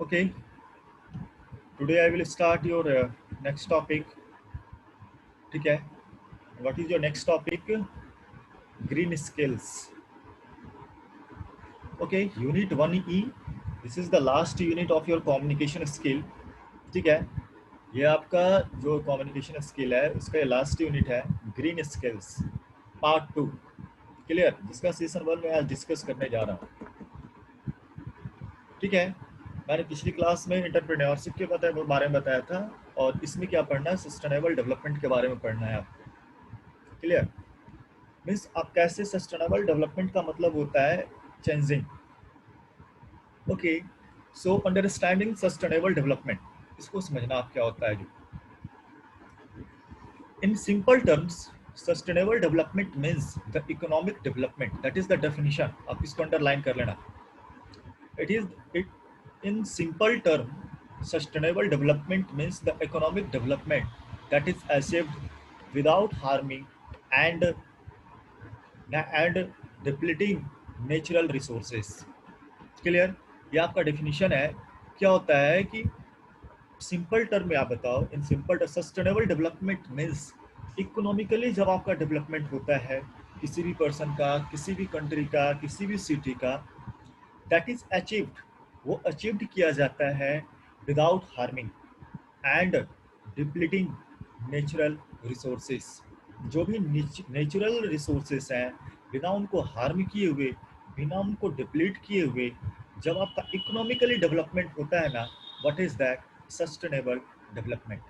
Okay, today I will start your next topic. ठीक है? What is your next topic? Green skills. Okay, Unit 1E. This is the last unit of your communication skill. ठीक है? ये आपका जो communication skill है उसका last unit है ग्रीन स्किल्स पार्ट 2. क्लियर? जिसका सेशन 1 में आज डिस्कस करने जा रहा हूँ. ठीक है? मैंने पिछली क्लास में एंटरप्रेन्योरशिप के बारे में बताया था और इसमें क्या पढ़ना है, सस्टेनेबल डेवलपमेंट के बारे में पढ़ना है आपको. क्लियर? मीन्स आप कैसे सस्टेनेबल डेवलपमेंट का मतलब होता है changing. Okay, so understanding sustainable development, इसको समझना आप क्या होता है. जो in simple terms sustainable development means the economic development. That is the definition. आप इसको अंडरलाइन कर लेना. It is it in simple term sustainable development means the economic development that is achieved without harming and depleting natural resources. Clear? ये आपका definition है. क्या होता है कि सिंपल टर्म में आप बताओ. In simple sustainable development means economically जब आपका डेवलपमेंट होता है किसी भी पर्सन का, किसी भी कंट्री का, किसी भी सिटी का, दैट इज अचीव्ड, वो अचीव्ड किया जाता है without harming and depleting natural resources. जो भी नेचुरल रिसोर्सेस हैं बिना उनको हार्म किए हुए, बिना उनको डिप्लीट किए हुए जब आपका इकोनॉमिकली डेवलपमेंट होता है ना, what is that sustainable development.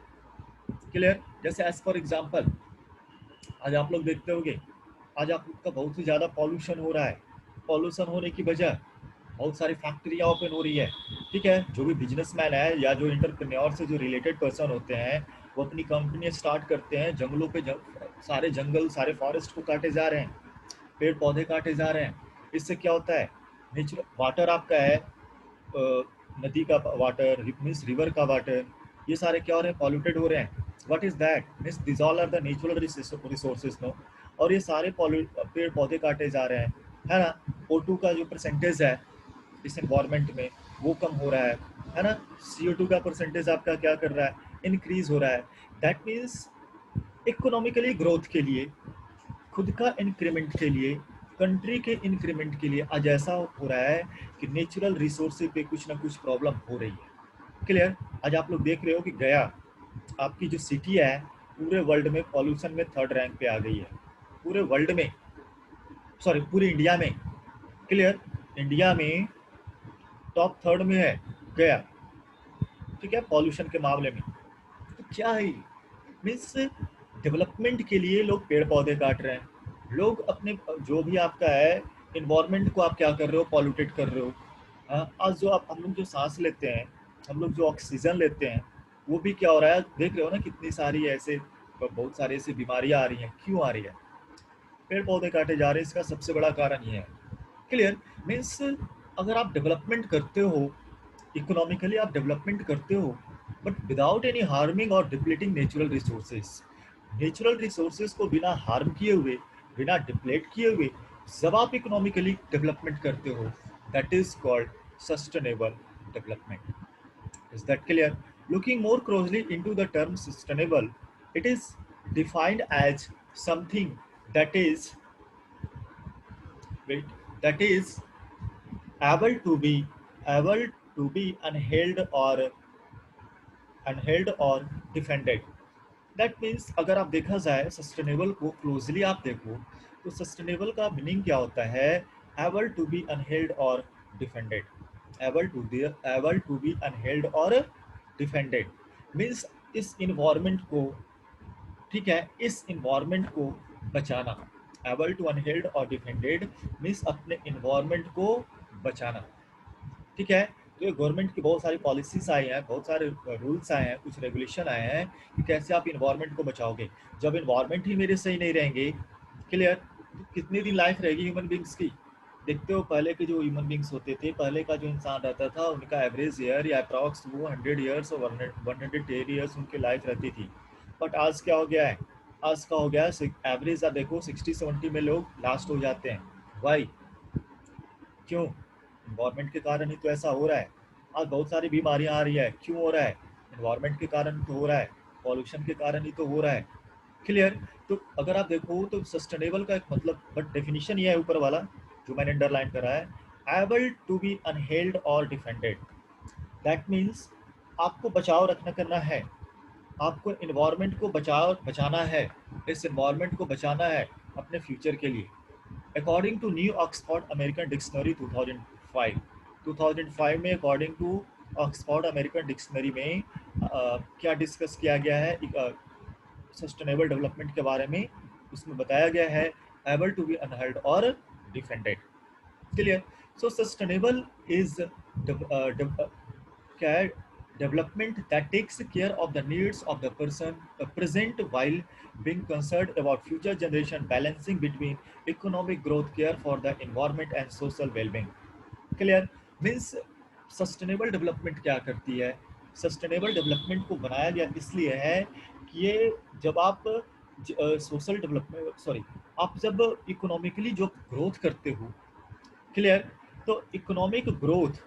Clear? जैसे एज फॉर एग्जांपल आज आप लोग देखते होंगे आज आप लोग का बहुत ही ज़्यादा पॉल्यूशन हो रहा है. पॉल्यूशन होने की वजह बहुत सारी फैक्ट्रियाँ ओपन हो रही है. ठीक है? जो भी बिजनेसमैन है या जो इंटरप्रेन्योर से जो रिलेटेड पर्सन होते हैं वो अपनी कंपनी स्टार्ट करते हैं. जंगलों पे सारे जंगल, सारे फॉरेस्ट को काटे जा रहे हैं, पेड़ पौधे काटे जा रहे हैं. इससे क्या होता है, नेचुरल वाटर आपका है, नदी का वाटर मीन्स रिवर का वाटर, ये सारे क्या हो रहे हैं, पॉल्यूटेड हो रहे हैं. What is that means this all are the natural resources no. और ये सारे पेड़ पौधे काटे जा रहे हैं, है ना. O2 का जो परसेंटेज है इस इन्वायरमेंट में वो कम हो रहा है ना. CO2 का परसेंटेज आपका क्या कर रहा है, इंक्रीज हो रहा है. दैट मीन्स इकोनॉमिकली ग्रोथ के लिए, खुद का इंक्रीमेंट के लिए, कंट्री के इंक्रीमेंट के लिए आज ऐसा हो रहा है कि नेचुरल रिसोर्स पे कुछ ना कुछ प्रॉब्लम हो रही है. क्लियर? आज आप लोग देख रहे हो कि गया आपकी जो सिटी है पूरे वर्ल्ड में पॉल्यूशन में 3rd रैंक पे आ गई है. पूरे वर्ल्ड में, सॉरी पूरे इंडिया में. क्लियर? इंडिया में टॉप 3rd में है गया. ठीक है? पॉल्यूशन के मामले में. तो क्या है, मीन्स डेवलपमेंट के लिए लोग पेड़ पौधे काट रहे हैं. लोग अपने जो भी आपका है इन्वायरमेंट को आप क्या कर रहे हो, पॉल्यूटेड कर रहे हो. हाँ, आज जो आप हम लोग जो सांस लेते हैं, हम लोग जो ऑक्सीजन लेते हैं, वो भी क्या हो रहा है, देख रहे हो ना कितनी सारी ऐसे बहुत सारी ऐसी बीमारियां आ रही हैं. क्यों आ रही है? पेड़ पौधे काटे जा रहे हैं. इसका सबसे बड़ा कारण ये है. क्लियर? मीन्स अगर आप डेवलपमेंट करते हो, इकोनॉमिकली आप डेवलपमेंट करते हो, बट विदाउट एनी हार्मिंग और डिप्लीटिंग नेचुरल रिसोर्सेज को बिना हार्म किए हुए, बिना डिप्लेट किए हुए जब आप इकोनॉमिकली डेवलपमेंट करते हो, that is called sustainable development. Is that clear? Looking more closely into the term sustainable, it is defined as something that is wait, that is able to be able to be unheld or defended. That means अगर आप देखा जाए sustainable को closely आप देखो तो sustainable का meaning क्या होता है, एबल टू बी अनहेल्ड और डिफेंडेड. एबल टू बी अनहेल्ड और डिफेंडेड मीन्स इस इन्वायरमेंट को, ठीक है, इस इन्वायरमेंट को बचाना. एबल टू अनहेल्ड और डिफेंडेड मीन्स अपने इन्वायरमेंट को बचाना. ठीक है? तो ये गवर्नमेंट की बहुत सारी पॉलिसीज आई हैं, बहुत सारे रूल्स आए हैं, कुछ रेगुलेशन आए हैं कि कैसे आप इन्वायरमेंट को बचाओगे. जब इन्वायरमेंट ही मेरे सही नहीं रहेंगे, क्लियर, तो कितनी दिन लाइफ रहेगी ह्यूमन बींग्स की. देखते हो पहले के जो ह्यूमन बींग्स होते थे, पहले का जो इंसान रहता था, उनका एवरेज ईयर या अप्रॉक्स वो 100 ईयर्स और 110 ईयर्स उनकी लाइफ रहती थी. बट आज क्या हो गया है, आज का हो गया है एवरेज देखो 60-70 में लोग लास्ट हो जाते हैं. वाई? क्यों? इन्वायरमेंट के कारण ही तो ऐसा हो रहा है. आज बहुत सारी बीमारियां आ रही है, क्यों हो रहा है? इन्वायरमेंट के कारण तो हो रहा है, पॉल्यूशन के कारण ही तो हो रहा है। क्लियर? तो अगर आप देखो तो सस्टेनेबल का एक मतलब बट डेफिनेशन ये है ऊपर वाला जो मैंने अंडरलाइन करा है, एबल टू बी अनहेल्ड और डिफेंडेड। दैट मीन्स आपको बचाव रखना करना है, आपको इन्वायरमेंट को बचाना है, इस इन्वायरमेंट को बचाना है अपने फ्यूचर के लिए। According to new Oxford American dictionary 2005 में according to Oxford American dictionary में क्या डिस्कस किया गया है सस्टेनेबल डेवलपमेंट के बारे में, उसमें बताया गया है एबल टू बी अनहर्ड और defended. Clear? So sustainable is क्या है? Development that takes care of the needs of the person present while being concerned about future generation, balancing between economic growth, care for the environment and social well-being. Clear? Means sustainable development क्या करती है? Sustainable development को बनाया गया इसलिए है कि ये जब आप सोशल डेवलपमेंट सॉरी आप जब इकोनॉमिकली जो ग्रोथ करते हो, क्लियर, तो इकोनॉमिक ग्रोथ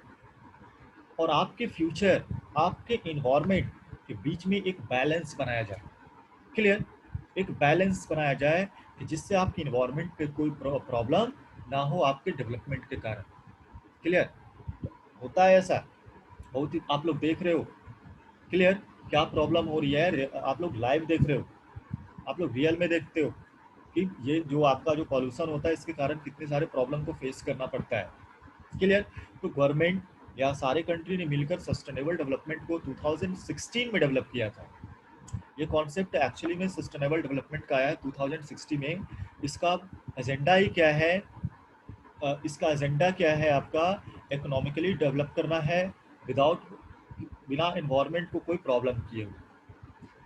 और आपके फ्यूचर, आपके इन्वायरमेंट के बीच में एक बैलेंस बनाया जाए। क्लियर? एक बैलेंस बनाया जाए कि जिससे आपके इन्वायरमेंट पे कोई प्रॉब्लम ना हो आपके डेवलपमेंट के कारण। क्लियर? होता है ऐसा, बहुत ही आप लोग देख रहे हो। क्लियर? क्या प्रॉब्लम हो रही है, आप लोग लाइव देख रहे हो, आप लोग रियल में देखते हो कि ये जो आपका जो पॉल्यूशन होता है इसके कारण कितने सारे प्रॉब्लम को फेस करना पड़ता है। क्लियर? तो गवर्नमेंट या सारे कंट्री ने मिलकर सस्टेनेबल डेवलपमेंट को 2016 में डेवलप किया था। ये कॉन्सेप्ट एक्चुअली में सस्टेनेबल डेवलपमेंट का आया है 2016 में। इसका एजेंडा ही क्या है? इसका एजेंडा क्या है आपका? इकोनॉमिकली डेवलप करना है विदाउट बिना इन्वायरमेंट को कोई प्रॉब्लम किए हुए।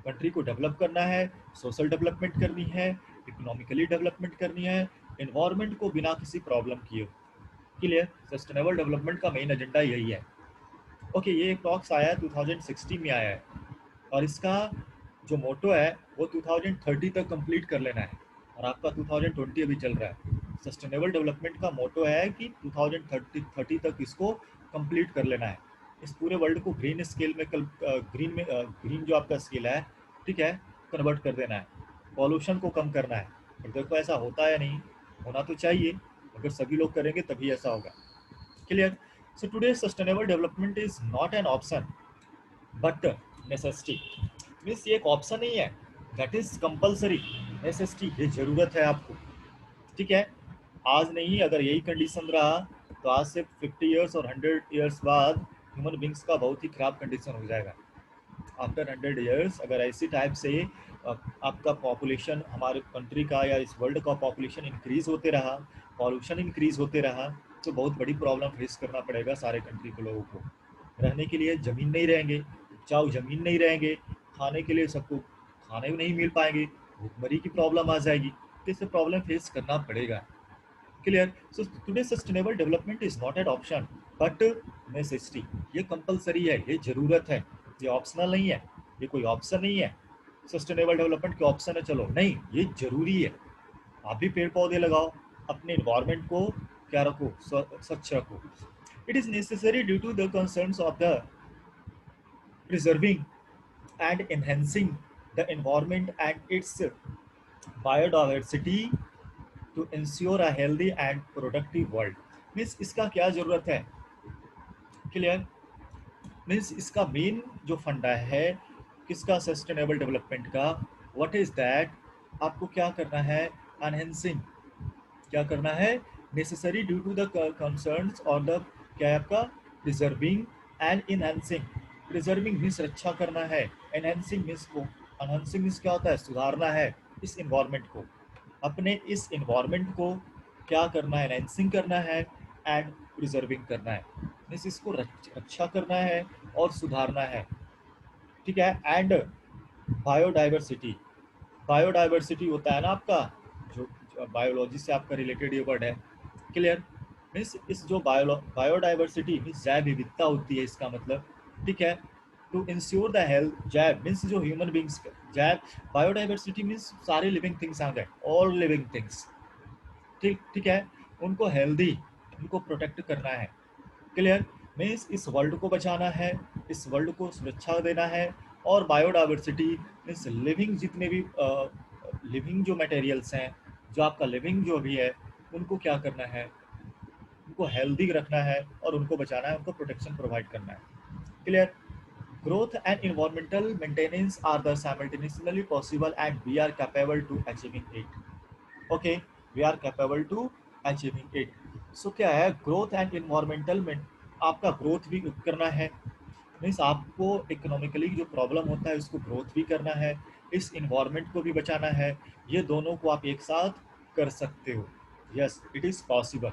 कंट्री को डेवलप करना है, सोशल डेवलपमेंट करनी है, इकोनॉमिकली डेवलपमेंट करनी है, इन्वायरमेंट को बिना किसी प्रॉब्लम किए हुए। क्लियर? सस्टेनेबल डेवलपमेंट का मेन एजेंडा यही है। ओके, ये टॉक्स आया है 2016 में आया है और इसका जो मोटो है वो 2030 तक कंप्लीट कर लेना है और आपका 2020 अभी चल रहा है। सस्टेनेबल डेवलपमेंट का मोटो है कि 2030 तक इसको कंप्लीट कर लेना है। इस पूरे वर्ल्ड को ग्रीन स्केल में ग्रीन जो आपका स्केल है, ठीक है, कन्वर्ट कर देना है, पॉल्यूशन को कम करना है। और देखो ऐसा होता है नहीं, होना तो चाहिए, अगर सभी लोग करेंगे तभी ऐसा होगा। Clear? So today sustainable development is not an option but necessity. Means ये एक ऑप्शन नहीं है, दैट इज कंपल्सरी। नेसेसिटी, ये जरूरत है आपको। ठीक है? आज नहीं, अगर यही कंडीशन रहा तो आज से 50 ईयर्स और 100 ईयर्स बाद ह्यूमन बींग्स का बहुत ही खराब कंडीशन हो जाएगा। आफ्टर 100 ईयर्स अगर ऐसी टाइप से आपका पॉपुलेशन हमारे कंट्री का या इस वर्ल्ड का पॉपुलेशन इंक्रीज होते रहा, पॉल्यूशन इंक्रीज होते रहा, तो बहुत बड़ी प्रॉब्लम फेस करना पड़ेगा सारे कंट्री के लोगों को। रहने के लिए ज़मीन नहीं रहेंगे, उपजाऊ ज़मीन नहीं रहेंगे, खाने के लिए सबको खाने नहीं मिल पाएंगे, भूखमरी की प्रॉब्लम आ जाएगी, तो इससे प्रॉब्लम फेस करना पड़ेगा। Clear? So today sustainable development is not an option but necessity. ये कंपलसरी है, ये जरूरत है, ये ऑप्शनल नहीं है, ये कोई ऑप्शन नहीं है। सस्टेनेबल डेवलपमेंट के ऑप्शन है चलो, नहीं, ये जरूरी है। आप भी पेड़ पौधे लगाओ, अपने इन्वायरमेंट को क्या रखो, स्वच्छ रखो। It is necessary due to the concerns of the preserving and enhancing the environment and its biodiversity to ensure a healthy and productive world। Means इसका क्या जरूरत है? क्लियर? मीन्स इसका मेन जो फंडा है किसका? सस्टेनेबल डेवलपमेंट का। What is that? आपको क्या करना है? एनहेंसिंग। क्या करना है? Necessary due to the concerns और द क्या है आपका? Preserving and enhancing. Preserving means रक्षा करना है, एनहेंसिंग मीन्स को एनहेंसिंग मीन्स क्या होता है? सुधारना है इस इन्वायरमेंट को, अपने इस इन्वायरमेंट को क्या करना है? एनहेंसिंग करना है एंड प्रिजर्विंग करना है, मीन्स इसको रक्षा करना है और सुधारना है। ठीक है? And biodiversity. बायोडाइवर्सिटी होता है ना आपका जो बायोलॉजी से आपका रिलेटेड ये वर्ड है। क्लियर? मीन्स इस जो बायोडाइवर्सिटी मीन्स जैव विविधता होती है इसका मतलब। ठीक है? टू इंश्योर द हेल्थ, जैव मीन्स जो ह्यूमन बींग्स, जैव बायोडाइवर्सिटी मीन्स सारे लिविंग थिंग्स आ गए, ऑल लिविंग थिंग्स। ठीक ठीक है, उनको हेल्दी, उनको प्रोटेक्ट करना है। क्लियर? मीन्स इस वर्ल्ड को बचाना है, इस वर्ल्ड को सुरक्षा देना है, और बायोडाइवर्सिटी मीन्स लिविंग जितने भी लिविंग जो मटेरियल्स हैं, जो आपका लिविंग जो भी है, उनको क्या करना है, उनको हेल्दी रखना है और उनको बचाना है, उनको प्रोटेक्शन प्रोवाइड करना है। Clear? Growth and environmental maintenance are the simultaneously possible and we are capable to achieving it. Okay, we are capable to achieving it. So क्या है growth and environmental आपका growth भी करना है, मीन्स आपको economically जो प्रॉब्लम होता है उसको ग्रोथ भी करना है, इस इन्वायरमेंट को भी बचाना है, ये दोनों को आप एक साथ कर सकते हो। Yes, it is possible.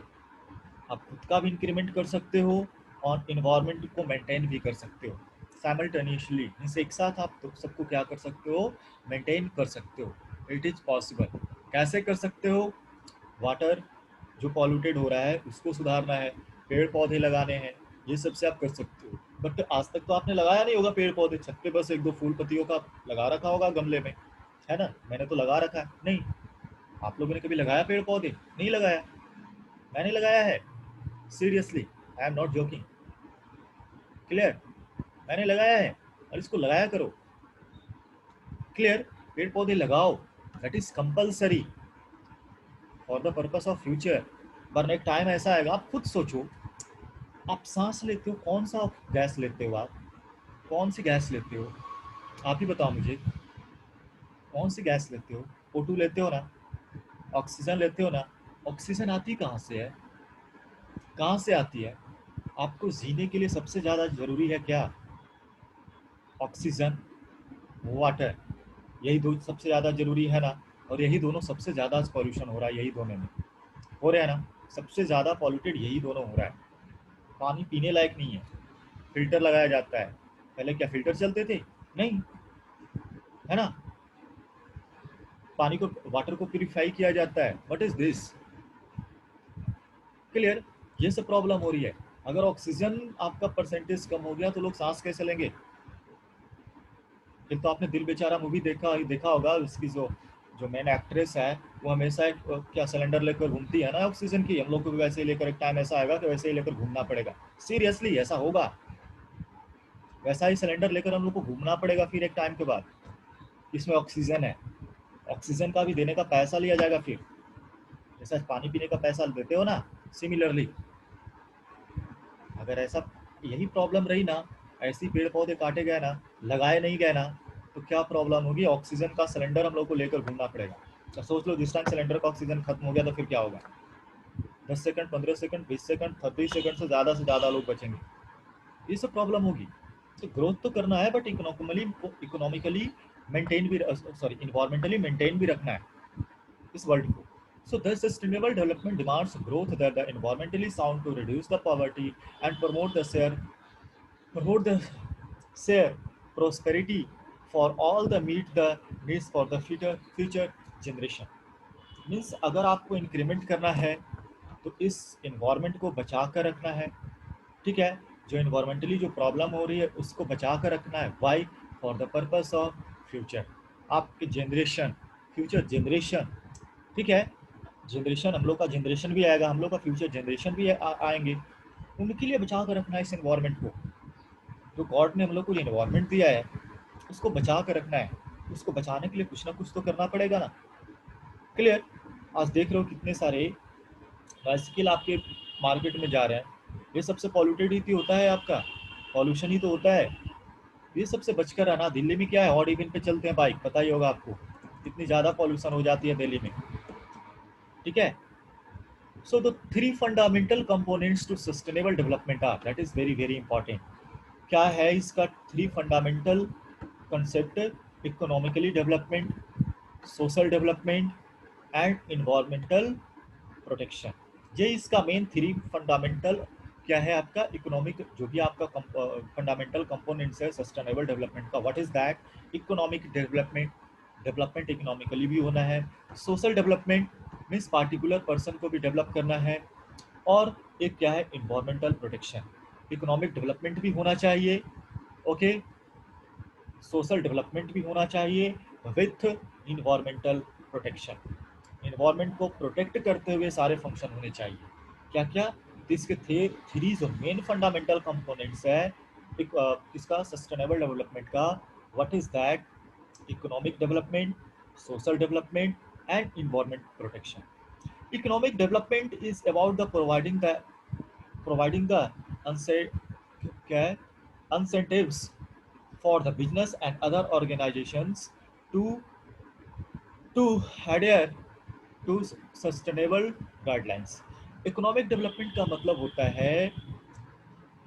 आप खुद का भी इंक्रीमेंट कर सकते हो और इन्वायरमेंट को मेंटेन भी कर सकते हो साइमल्टेनियसली, मीन्स एक साथ आप तो सबको क्या कर सकते हो, मेंटेन कर सकते हो। It is possible. कैसे कर सकते हो? वाटर जो पॉल्यूटेड हो रहा है उसको सुधारना है, पेड़ पौधे लगाने हैं, ये सबसे आप कर सकते हो। बट आज तक तो आपने लगाया नहीं होगा पेड़ पौधे, छत पे बस एक दो फूल पत्तियों का लगा रखा होगा गमले में, है ना? मैंने तो लगा रखा है। नहीं, आप लोगों ने कभी लगाया पेड़ पौधे? नहीं लगाया। मैंने लगाया है, seriously, I am not joking. Clear? मैंने लगाया है और इसको लगाया करो। क्लियर? पेड़ पौधे लगाओ, that is compulsory for the purpose of future. वरना एक टाइम ऐसा आएगा, आप खुद सोचो, आप सांस लेते हो, कौन सा गैस लेते हो आप? कौन सी गैस लेते हो? आप ही बताओ मुझे, कौन सी गैस लेते हो? O2 लेते हो ना? ऑक्सीजन लेते हो ना? ऑक्सीजन आती कहाँ से है? कहाँ से आती है? आपको जीने के लिए सबसे ज़्यादा ज़रूरी है क्या? ऑक्सीजन, वाटर, यही दो सबसे ज़्यादा ज़रूरी है ना? और यही दोनों सबसे ज़्यादा पॉल्यूशन हो रहा है, यही दोनों में हो रहा है ना? सबसे ज़्यादा पॉल्यूटेड यही दोनों हो रहा है। पानी पीने लायक नहीं है, फिल्टर लगाया जाता है। पहले क्या फिल्टर चलते थे? नहीं, है ना? पानी को, वाटर को प्यूरिफाई किया जाता है। What is this? क्लियर? ये सब प्रॉब्लम हो रही है। अगर ऑक्सीजन आपका परसेंटेज कम हो गया तो लोग सांस कैसे लेंगे? फिर तो आपने दिल बेचारा मूवी देखा होगा, उसकी जो जो मेन एक्ट्रेस है वो हमेशा एक क्या सिलेंडर लेकर घूमती है ना ऑक्सीजन की। हम लोग को भी वैसे ही लेकर, एक टाइम ऐसा आएगा कि वैसे ही लेकर घूमना पड़ेगा। सीरियसली ऐसा होगा, वैसा ही सिलेंडर लेकर हम लोग को घूमना पड़ेगा फिर एक टाइम के बाद। इसमें ऑक्सीजन है, ऑक्सीजन का भी देने का पैसा लिया जाएगा फिर, जैसा पानी पीने का पैसा देते हो ना, सिमिलरली अगर ऐसा यही प्रॉब्लम रही ना, ऐसी पेड़ पौधे काटे गए ना, लगाए नहीं गए ना, तो क्या प्रॉब्लम होगी? ऑक्सीजन का सिलेंडर हम लोग को लेकर घूमना पड़ेगा। तो सोच लो, जिस टाइम सिलेंडर का ऑक्सीजन खत्म हो गया तो फिर क्या होगा? 10 सेकंड, 15 सेकंड, 20 सेकंड, 30 सेकंड से ज़्यादा लोग बचेंगे। ये सब प्रॉब्लम होगी। तो ग्रोथ तो करना है, बट इकोनॉमिकली मेंटेन भी, सॉरी, इन्वायरमेंटली मेंटेन भी रखना है इस वर्ल्ड को। So the sustainable development demands growth that the environmentally sound to reduce the poverty and promote the share prosperity for all the meet the needs for the future generation. Means अगर आपको increment करना है तो इस environment को बचा कर रखना है, ठीक है? जो इन्वायरमेंटली जो प्रॉब्लम हो रही है उसको बचा कर रखना है। Why? For the purpose of future, आपके जनरेशन, फ्यूचर जनरेशन, ठीक है? जनरेशन, हम लोग का जनरेशन भी आएगा, हम लोग का फ्यूचर जनरेशन भी आएंगे, उनके लिए बचा कर रखना है इस इन्वायरमेंट को। जो गॉड ने हम लोग को जो इन्वायरमेंट दिया है उसको बचा कर रखना है। उसको बचाने के लिए कुछ ना कुछ तो करना पड़ेगा ना। क्लियर? आज देख रहे हो कितने सारे बाइसिकल आपके मार्केट में जा रहे हैं, ये सबसे पॉल्यूटेड ही तो होता है, आपका पॉल्यूशन ही तो होता है। ये सबसे बचकर रहना। दिल्ली में क्या है, ऑड इवन पे चलते हैं बाइक, पता ही होगा आपको कितनी ज़्यादा पॉल्यूशन हो जाती है दिल्ली में, ठीक है? So the three fundamental components to sustainable development are, that is very very important. क्या है इसका three fundamental concept? Economically development, social development and environmental protection. ये इसका मेन थ्री फंडामेंटल क्या है आपका? इकोनॉमिक जो भी आपका फंडामेंटल कंपोनेंट्स है सस्टेनेबल डेवलपमेंट का, what is that? Economic development, development economically भी होना है। Social development means particular person को भी डेवलप करना है। और एक क्या है? Environmental protection. इकोनॉमिक डेवलपमेंट भी होना चाहिए, ओके, सोशल डेवलपमेंट भी होना चाहिए विथ इन्वायरमेंटल प्रोटेक्शन। इन्वायरमेंट को प्रोटेक्ट करते हुए सारे फंक्शन होने चाहिए। क्या क्या? तो इसके थ्री जो मेन फंडामेंटल कंपोनेंट्स है किसका सस्टेनेबल डेवलपमेंट का, what is that, economic development, social development and environment protection. Economic development is about the providing the क्या है incentives for the business and other organizations to to adhere to sustainable guidelines. Economic development का मतलब होता है,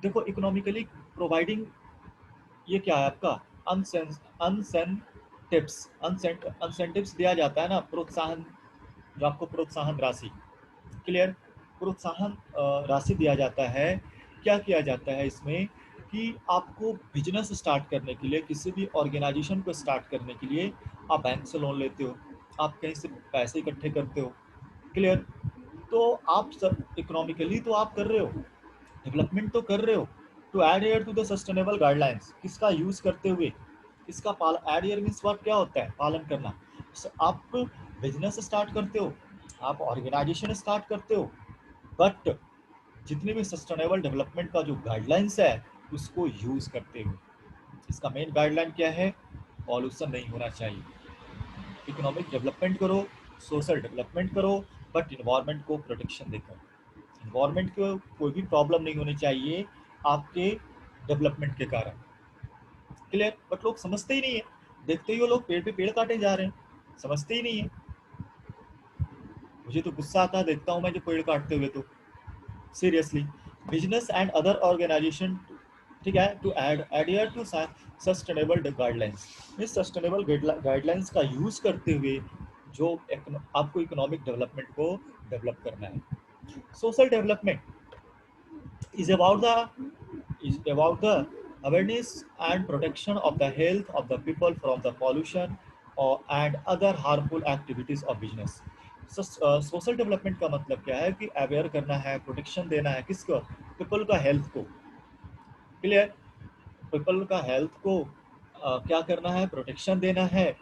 देखो economically providing, ये क्या है आपका अनसेंटिव्स दिया जाता है ना, प्रोत्साहन, जो आपको प्रोत्साहन राशि, क्लियर, प्रोत्साहन राशि दिया जाता है. क्या किया जाता है इसमें कि आपको बिजनेस स्टार्ट करने के लिए, किसी भी ऑर्गेनाइजेशन को स्टार्ट करने के लिए आप बैंक से लोन लेते हो, आप कहीं से पैसे इकट्ठे करते हो, क्लियर. तो आप सब इकोनॉमिकली तो आप कर रहे हो, डेवलपमेंट तो कर रहे हो, to adhere to the sustainable guidelines, किसका यूज करते हुए, किसका पाल, एडहेयर मीन्स वर्क क्या होता है, पालन करना. आप बिजनेस स्टार्ट करते हो, आप ऑर्गेनाइजेशन स्टार्ट करते हो, बट जितने भी सस्टेनेबल डेवलपमेंट का जो गाइडलाइंस है उसको यूज करते हुए. इसका मेन गाइडलाइन क्या है, पॉल्यूशन नहीं होना चाहिए. इकोनॉमिक डेवलपमेंट करो, सोशल डेवलपमेंट करो, बट इन्वायरमेंट को प्रोटेक्शन देकर, इन्वायरमेंट को कोई भी प्रॉब्लम नहीं होनी चाहिए आपके डेवलपमेंट के कारण, क्लियर. बट लोग समझते ही नहीं है, देखते ही वो लोग पेड़ पे पेड़ काटे जा रहे हैं, समझते ही नहीं है. मुझे तो गुस्सा आता है देखता हूँ मैं जो पेड़ काटते हुए, तो seriously. Business and other organisation, ठीक है, to adhere to sustainable guidelines, इस सस्टेनेबल गाइडलाइंस का यूज करते हुए जो आपको इकोनॉमिक डेवलपमेंट को डेवलप करना है. Social development is about the awareness and protection of the health of the people from the pollution and other harmful activities of business. Social development का मतलब क्या है कि अवेयर करना है, प्रोटेक्शन देना है, किसको, पीपल का हेल्थ को, क्लियर. पीपल का हेल्थ को क्या करना है, प्रोटेक्शन देना है,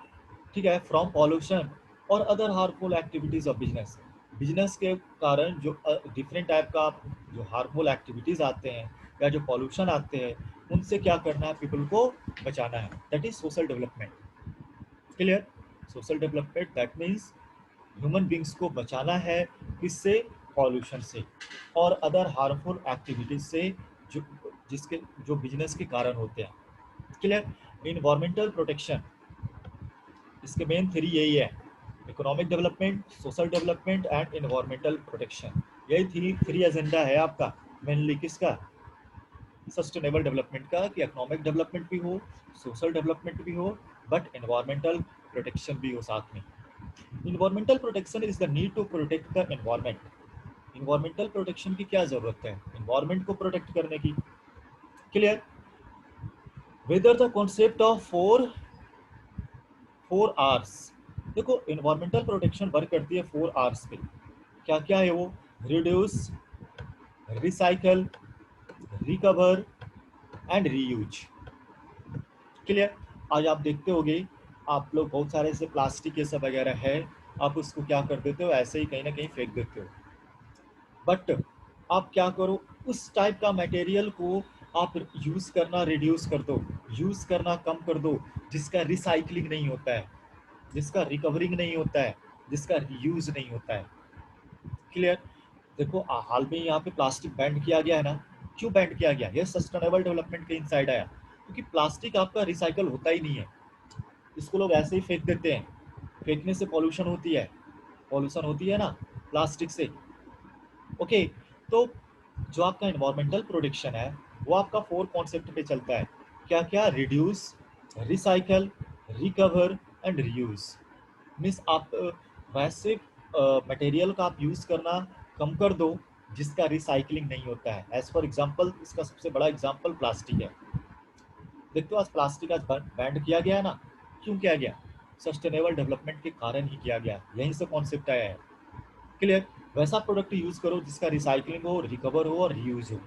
ठीक है, फ्रॉम पॉल्यूशन और other harmful activities of business. Business के कारण जो डिफरेंट टाइप का जो हार्मफुल एक्टिविटीज आते हैं या जो पॉल्यूशन आते हैं, उनसे क्या करना है, पीपल को बचाना है, that is social development, clear. Social development that means human beings को बचाना है, किससे, पॉल्यूशन से और अदर हार्मफुल एक्टिविटीज से जो जिसके जो बिजनेस के कारण होते हैं, क्लियर. इन्वायरमेंटल प्रोटेक्शन, इसके मेन थ्री यही है, economic development, social development and environmental protection. यही थ्री एजेंडा है आपका मेनली, किसका, सस्टेनेबल डेवलपमेंट का, कि इकोनॉमिक डेवलपमेंट भी हो, सोशल डेवलपमेंट भी हो, बट इन्वायरमेंटल प्रोटेक्शन भी हो साथ में. Environmental protection is the need to protect the environment. Environmental protection की क्या जरूरत है, इन्वायरमेंट को प्रोटेक्ट करने की, clear. Whether the concept of four Rs, देखो इन्वायरमेंटल प्रोटेक्शन वर्क करती है 4 आर्स पे. क्या क्या है वो, reduce, recycle, recover and reuse, clear. आज आप देखते होंगे, आप लोग बहुत सारे ऐसे प्लास्टिक ये सब वगैरह है, आप उसको क्या कर देते हो, ऐसे ही कहीं ना कहीं फेंक देते हो, बट आप क्या करो, उस टाइप का मटेरियल को आप यूज करना रिड्यूस कर दो, यूज करना कम कर दो, जिसका रिसाइकलिंग नहीं होता है, जिसका रिकवरिंग नहीं होता है, जिसका रीयूज नहीं होता है, क्लियर. देखो हाल में यहाँ पे प्लास्टिक बैन किया गया है ना, क्यों बैन किया गया, ये सस्टेनेबल डेवलपमेंट के इनसाइड आया, क्योंकि प्लास्टिक आपका रिसाइकल होता ही नहीं है, इसको लोग ऐसे ही फेंक देते हैं, फेंकने से पॉल्यूशन होती है ना प्लास्टिक से, ओके. तो जो आपका इन्वायरमेंटल प्रोटेक्शन है वो आपका 4 कॉन्सेप्ट पे चलता है, क्या क्या, reduce, recycle, recover and reuse. Means आप वैसे मटेरियल का आप यूज करना कम कर दो जिसका रिसाइकलिंग नहीं होता है. एज फॉर एग्जांपल, इसका सबसे बड़ा एग्जांपल प्लास्टिक है. देखते हो आज प्लास्टिक आज बैन किया गया है ना, क्यों किया गया, सस्टेनेबल डेवलपमेंट के कारण ही किया गया, यहीं से कॉन्सेप्ट आया है, क्लियर. वैसा प्रोडक्ट यूज करो जिसका रिसाइकलिंग हो, रिकवर हो और रीयूज हो,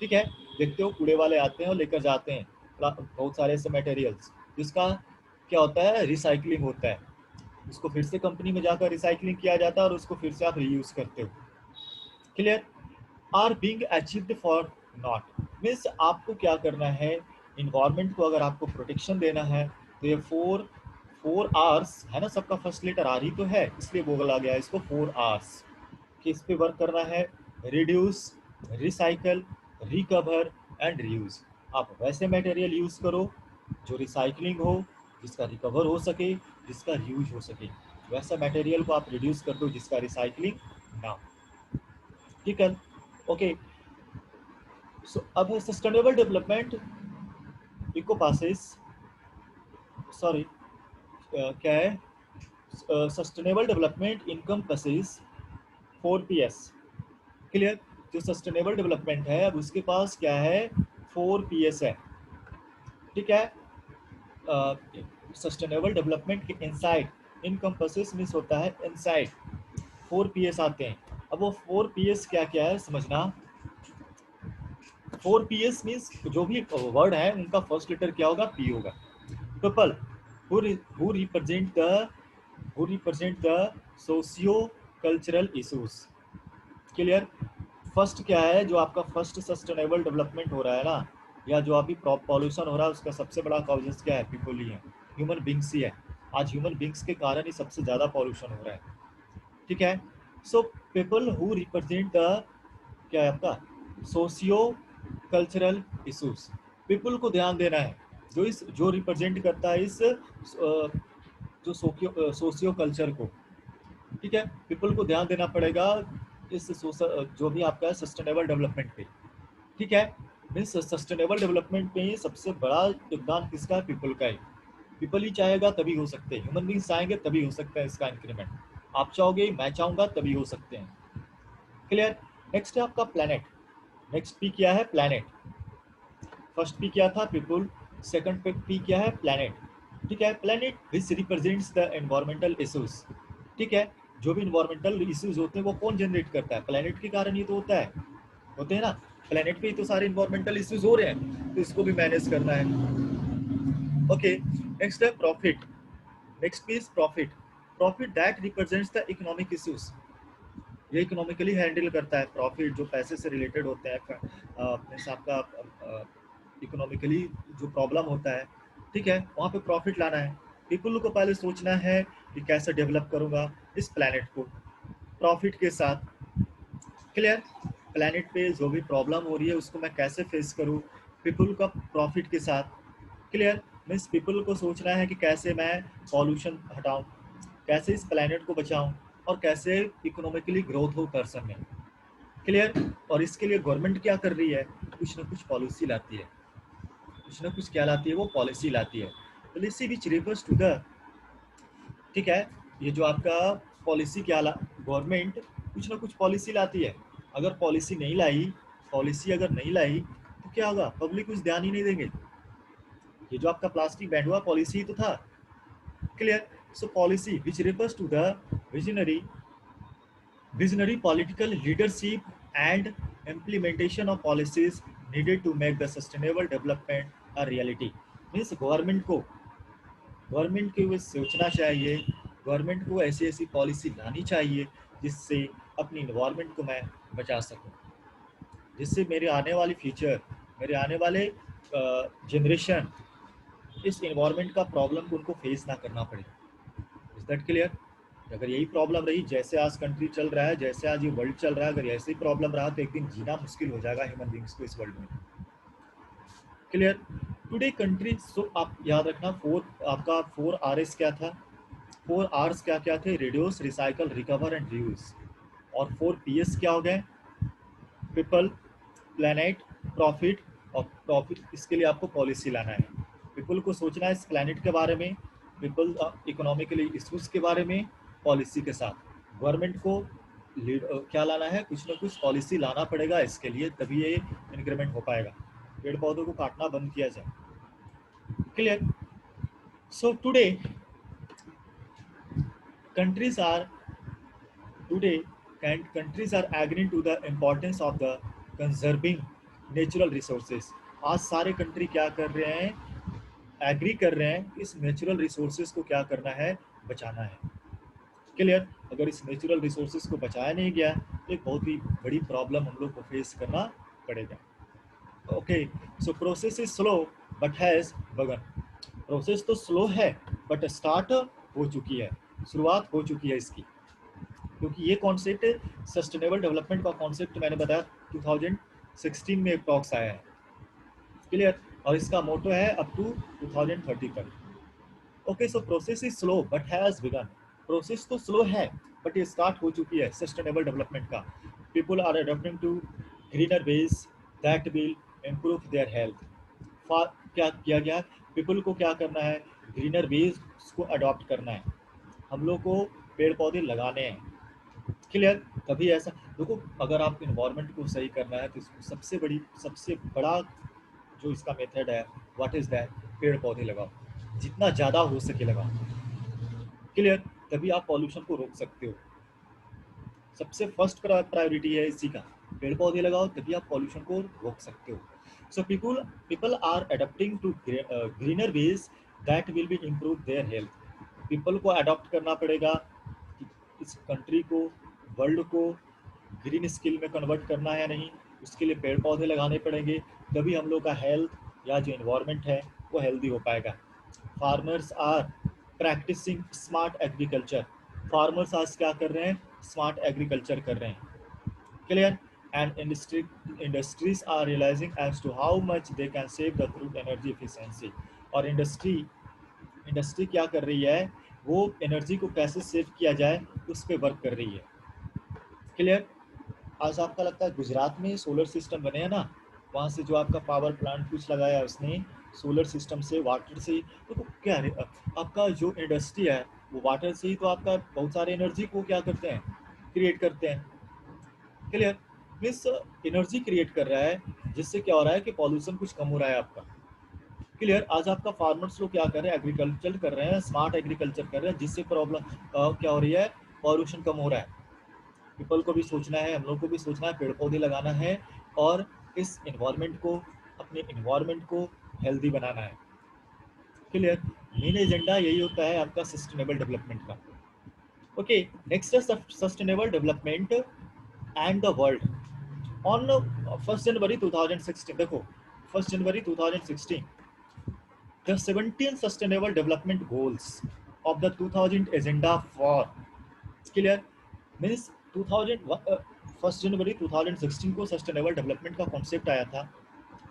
ठीक है. देखते हो कूड़े वाले आते हैं और लेकर जाते हैं बहुत सारे ऐसे मटेरियल्स जिसका क्या होता है, रिसाइकलिंग होता है, उसको फिर से कंपनी में जाकर रिसाइकलिंग किया जाता है और उसको फिर से आप रीयूज करते हो, clear. Are being achieved for not. Means आपको क्या करना है, इन्वायरमेंट को अगर आपको प्रोटेक्शन देना है तो ये फोर आर्स है ना, सबका फर्स्ट लेटर आर ही तो है, इसलिए बोला गया है इसको 4 आर्स। किस पे वर्क करना है, reduce, recycle, recover and reuse. आप वैसे मटेरियल यूज करो जो रिसाइकलिंग हो, जिसका रिकवर हो सके, जिसका रीयूज हो सके। वैसा मटेरियल को आप रिड्यूस कर दो जिसका रिसाइकलिंग ना हो। ठीक है, ओके। सो अब है सस्टेनेबल डेवलपमेंट इकोपासिस, सॉरी क्या है, सस्टेनेबल डेवलपमेंट इनकम पसिस 4 PS। क्लियर। जो सस्टेनेबल डेवलपमेंट है अब उसके पास क्या है, 4 PS है। ठीक है, सस्टेनेबल डेवलपमेंट के इनसाइड इनकम्पसेस मीन्स होता है इनसाइड 4 PS आते हैं। अब वो 4 PS क्या क्या है समझना। 4 PS मीन्स जो भी वर्ड है उनका फर्स्ट लेटर क्या होगा, P होगा। People who represent the socio cultural issues. Clear. First क्या है, जो आपका फर्स्ट सस्टेनेबल डेवलपमेंट हो रहा है ना, या जो अभी पॉल्यूशन हो रहा है उसका सबसे बड़ा कॉजेस क्या है, पीपल ही है, ह्यूमन बींग्स ही है। आज ह्यूमन बींग्स के कारण ही सबसे ज़्यादा पॉल्यूशन हो रहा है। ठीक है। So people who represent the, क्या है आपका, सोशियो कल्चरल इशूज। पीपल को ध्यान देना है, जो रिप्रेजेंट करता है इस जो सोशियो कल्चर को। ठीक है, पीपल को ध्यान देना पड़ेगा इस जो भी आपका सस्टेनेबल डेवलपमेंट पे। ठीक है, मीन्स सस्टेनेबल डेवलपमेंट में सबसे बड़ा योगदान किसका है, पीपल का है। पीपल ही चाहेगा तभी हो सकते हैं, ह्यूमन बींग्स चाहेंगे तभी हो सकता है इसका इंक्रीमेंट। आप चाहोगे, मैं चाहूंगा, तभी हो सकते हैं। क्लियर। नेक्स्ट है आपका प्लैनेट। नेक्स्ट पी क्या है, प्लैनेट। फर्स्ट पी क्या था, पीपल। सेकंड पे पी क्या है, प्लैनेट। ठीक है, planet which represents the environmental issues. ठीक है, जो भी इन्वायरमेंटल इश्यूज होते हैं वो कौन जनरेट करता है, प्लैनेट के कारण ही तो होता है, होते हैं ना। प्लैनेट पे ही तो सारे इन्वायरमेंटल इश्यूज हो रहे हैं, तो इसको भी मैनेज करना है। ओके, नेक्स्ट है profit. Next is profit. Profit that represents the economic issues. ये इकोनॉमिकली हैंडल करता है, प्रॉफिट जो पैसे से रिलेटेड होते हैं, मीन्स आपका इकोनॉमिकली जो प्रॉब्लम होता है, ठीक है, वहाँ पे प्रॉफिट लाना है। पीपल को पहले सोचना है कि कैसे डेवलप करूँगा इस प्लैनेट को प्रॉफिट के साथ। क्लियर। प्लैनेट पे जो भी प्रॉब्लम हो रही है उसको मैं कैसे फेस करूँ, पीपल का प्रॉफिट के साथ। क्लियर। मीन्स पीपल को सोचना है कि कैसे मैं पॉल्यूशन हटाऊं, कैसे इस प्लैनेट को बचाऊं, और कैसे इकोनॉमिकली ग्रोथ हो पर्सन में। क्लियर। और इसके लिए गवर्नमेंट क्या कर रही है, कुछ ना कुछ पॉलिसी लाती है, कुछ ना कुछ क्या लाती है, वो पॉलिसी लाती है। Policy which refers to the, ठीक है, ये जो आपका पॉलिसी क्या ला, गवर्नमेंट कुछ ना कुछ पॉलिसी लाती है। अगर पॉलिसी नहीं लाई, पॉलिसी अगर नहीं लाई तो क्या होगा, पब्लिक कुछ ध्यान ही नहीं देंगे। ये जो आपका प्लास्टिक बैन हुआ पॉलिसी ही तो था। Clear. So policy which refers to the visionary visionary political leadership and implementation of policies needed to make the sustainable development a reality। Means government को सोचना चाहिए, गवर्नमेंट को ऐसी ऐसी पॉलिसी लानी चाहिए जिससे अपनी इन्वायरमेंट को मैं बचा सकूं, जिससे मेरे आने वाली फ्यूचर, मेरे आने वाले जनरेशन इस इन्वायरमेंट का प्रॉब्लम को उनको फेस ना करना पड़े। Is that clear. अगर यही प्रॉब्लम रही, जैसे आज कंट्री चल रहा है, जैसे आज ये वर्ल्ड चल रहा है, अगर ऐसे ही प्रॉब्लम रहा तो एक दिन जीना मुश्किल हो जाएगा ह्यूमन बींग्स को इस वर्ल्ड में। क्लियर। टुडे कंट्री, सो आप याद रखना, आपका 4 RS क्या था, 4 Rs क्या क्या थे, reduce, recycle, recover and reuse. और 4 PS क्या हो गए, पीपल, प्लैनेट, प्रॉफिट। और प्रॉफिट, इसके लिए आपको पॉलिसी लाना है, पीपल को सोचना है इस प्लैनेट के बारे में, पीपल इकोनॉमिकली इशूज के बारे में, पॉलिसी के साथ। गवर्नमेंट को क्या लाना है, कुछ ना कुछ पॉलिसी लाना पड़ेगा इसके लिए, तभी ये इंक्रीमेंट हो पाएगा, पेड़ पौधों को काटना बंद किया जाए। Clear. So today countries are today countries are agreeing to the importance of the conserving natural resources। आज सारे कंट्री क्या कर रहे हैं, एग्री कर रहे हैं इस नेचुरल रिसोर्सेज को क्या करना है, बचाना है। क्लियर। अगर इस नेचुरल रिसोर्सेज को बचाया नहीं गया एक बहुत ही बड़ी प्रॉब्लम हम लोग को फेस करना पड़ेगा। Okay, so process is slow but has begun. Process तो स्लो है बट स्टार्ट हो चुकी है, शुरुआत हो चुकी है इसकी। क्योंकि ये कॉन्सेप्ट सस्टेनेबल डेवलपमेंट का कॉन्सेप्ट मैंने बताया 2016 में एक टॉक्स आया है, क्लियर। और इसका मोटो है अप टू 2030 तक। Okay, so process is slow but has begun. Process तो स्लो है बट ये स्टार्ट हो चुकी है सस्टेनेबल डेवलपमेंट का। People are adopting to greener ways that will improve their health. क्या किया गया, पीपल को क्या करना है, ग्रीनर वेज को अडॉप्ट करना है, हम लोग को पेड़ पौधे लगाने हैं, क्लियर। तभी ऐसा देखो, अगर आप इन्वायरमेंट को सही करना है तो सबसे बड़ा जो इसका मेथड है, व्हाट इज दैट, पेड़ पौधे लगाओ, जितना ज़्यादा हो सके लगाओ, क्लियर। तभी आप पॉल्यूशन को रोक सकते हो। सबसे फर्स्ट प्रायोरिटी है इसी का, पेड़ पौधे लगाओ तभी आप पॉल्यूशन को रोक सकते हो। So people people are adopting to greener ways that will be improve their health. People को अडॉप्ट करना पड़ेगा कि इस कंट्री को, वर्ल्ड को ग्रीन स्किल में कन्वर्ट करना है, नहीं उसके लिए पेड़ पौधे लगाने पड़ेंगे, तभी हम लोग का हेल्थ या जो इन्वायरमेंट है वो हेल्दी हो पाएगा। Farmers are practising smart agriculture. Farmers आज क्या कर रहे हैं, स्मार्ट एग्रीकल्चर कर रहे हैं, clear. And industries are realising as to how much they can save the through energy efficiency. और इंडस्ट्री क्या कर रही है, वो एनर्जी को कैसे सेव किया जाए उस पर वर्क कर रही है, क्लियर। आज आपका लगता है गुजरात में सोलर सिस्टम बने हैं ना, वहाँ से जो आपका पावर प्लांट कुछ लगाया है उसने, सोलर सिस्टम से, वाटर से, तो क्या है आपका जो इंडस्ट्री है वो वाटर से ही तो आपका बहुत सारे एनर्जी को क्या करते हैं, क्रिएट करते हैं, क्लियर। मीन्स एनर्जी क्रिएट कर रहा है, जिससे क्या हो रहा है कि पॉल्यूशन कुछ कम हो रहा है आपका, क्लियर। आज आपका फार्मर्स लोग क्या कर रहे हैं, एग्रीकल्चर कर रहे हैं, स्मार्ट एग्रीकल्चर कर रहे हैं, जिससे प्रॉब्लम क्या हो रही है, पॉल्यूशन कम हो रहा है। पीपल को भी सोचना है, हम लोग को भी सोचना है, पेड़ पौधे लगाना है और इस इन्वायरमेंट को, अपने इन्वायरमेंट को हेल्दी बनाना है, क्लियर। मेन एजेंडा यही होता है आपका सस्टेनेबल डेवलपमेंट का। ओके, नेक्स्ट है sustainable development and the world. On 1 जनवरी 2016, देखो 1 जनवरी 2016, the 17 sustainable development goals of the 2000 agenda for, clear. Means 2000 1 जनवरी 2016 को सस्टेनेबल डेवलपमेंट का कॉन्सेप्ट आया था,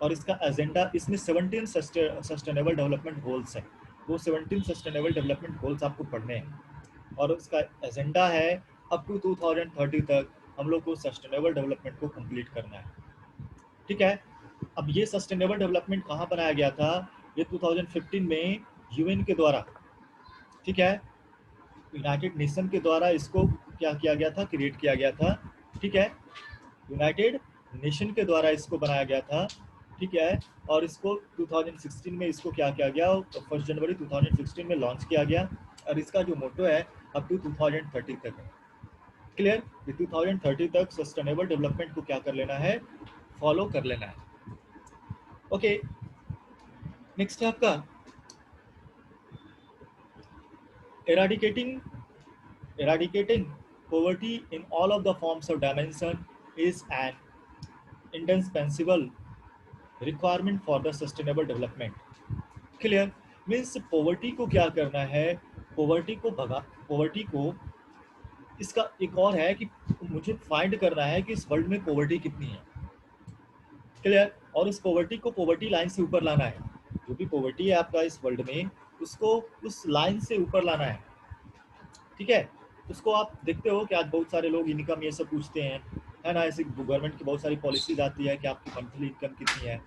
और इसका एजेंडा, इसमें 17 सस्टेनेबल डेवलपमेंट गोल्स है। वो 17 सस्टेनेबल डेवलपमेंट गोल्स आपको पढ़ने हैं, और उसका एजेंडा है अप टू 2030 तक हम लोग को सस्टेनेबल डेवलपमेंट को कंप्लीट करना है, ठीक है। अब ये सस्टेनेबल डेवलपमेंट कहाँ बनाया गया था, ये 2015 में यूएन के द्वारा, ठीक है, यूनाइटेड नेशन के द्वारा इसको क्या किया गया था, क्रिएट किया गया था, ठीक है। यूनाइटेड नेशन के द्वारा इसको बनाया गया था, ठीक है। और इसको 2016 में इसको क्या किया गया, 1 जनवरी 2016 में लॉन्च किया गया, और इसका जो मोटो है अप टू 2030 तक है, क्लियर। 2030 तक सस्टेनेबल डेवलपमेंट को क्या कर लेना है, फॉलो कर लेना है। ओके, नेक्स्ट है आपका eradicating poverty in all of the forms of dimension is an indispensable requirement for the sustainable development, clear. Means poverty को क्या करना है, पॉवर्टी को इसका एक और है कि मुझे फाइंड करना है कि इस वर्ल्ड में पॉवर्टी कितनी है, क्लियर। और उस पॉवर्टी को पॉवर्टी लाइन से ऊपर लाना है, जो भी पॉवर्टी है आपका इस वर्ल्ड में, उसको उस लाइन से ऊपर लाना है, ठीक है। उसको आप देखते हो कि आज बहुत सारे लोग इनकम ये सब पूछते हैं, है ना, ऐसे गवर्नमेंट की बहुत सारी पॉलिसीज आती है कि आपकी मंथली इनकम कितनी है,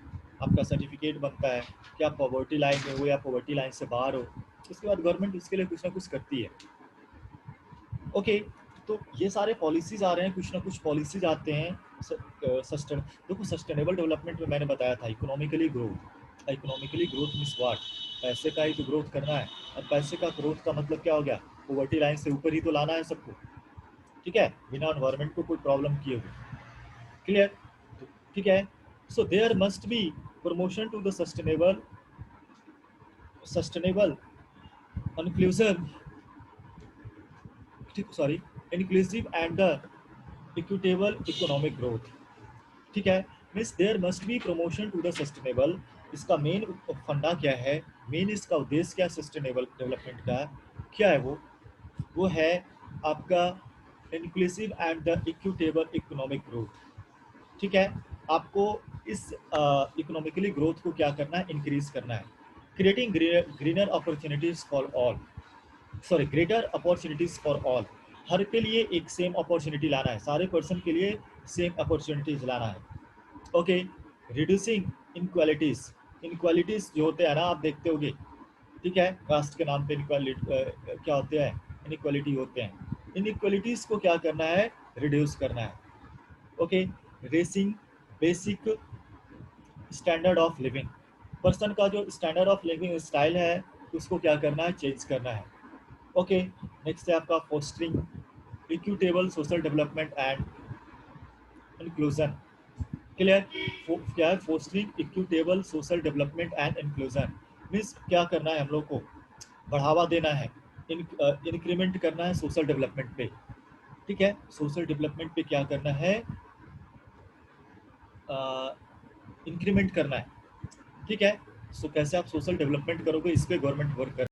आपका सर्टिफिकेट बनता है कि आप पॉवर्टी लाइन में हो या पॉवर्टी लाइन से बाहर हो, उसके बाद गवर्नमेंट इसके लिए कुछ ना कुछ करती है, ओके। तो ये सारे पॉलिसीज आ रहे हैं, कुछ ना कुछ पॉलिसीज आते हैं। देखो सस्टेनेबल डेवलपमेंट में मैंने बताया था इकोनॉमिकली ग्रोथ मीन्स वाट, पैसे का ही तो ग्रोथ करना है, और पैसे का ग्रोथ का मतलब क्या हो गया, पॉवर्टी लाइन से ऊपर ही तो लाना है सबको, ठीक है, बिना एनवायरनमेंट को कोई प्रॉब्लम किए हुए, क्लियर। ठीक है, so there must be promotion to the sustainable inclusive, sorry, inclusive and the equitable economic growth, ठीक है। Means there must be promotion to the sustainable. इसका मेन फंडा क्या है, मेन इसका उद्देश्य क्या सस्टेनेबल डेवलपमेंट का, क्या है वो है आपका inclusive and the equitable economic growth, ठीक है। आपको इस इकोनॉमिकली ग्रोथ को क्या करना है, इंक्रीज करना है। Creating greener opportunities for all, sorry greater opportunities for all, हर के लिए एक सेम अपॉर्चुनिटी लाना है, सारे पर्सन के लिए सेम अपॉर्चुनिटीज लाना है। ओके, रिड्यूसिंग इनक्वालिटीज, इनक्वालिटीज जो होते हैं ना आप देखते होगे, ठीक है, कास्ट के नाम पे इनक्वालिटी क्या होते हैं, इनक्वालिटी होते हैं, इनक्वालिटीज को क्या करना है, रिड्यूस करना है। Okay, racing basic standard of living, person का जो स्टैंडर्ड ऑफ लिविंग स्टाइल है उसको क्या करना है, चेंज करना है। ओके, नेक्स्ट है आपका fostering equitable social development and inclusion, clear. क्या है, fostering equitable social development and inclusion, means क्या करना है हम लोग को, बढ़ावा देना है, इंक्रीमेंट करना है सोशल डेवलपमेंट पे, ठीक है। सोशल डेवलपमेंट पे क्या करना है, इंक्रीमेंट करना है, ठीक है। सो कैसे आप सोशल डेवलपमेंट करोगे, इस पे गवर्नमेंट वर्क कर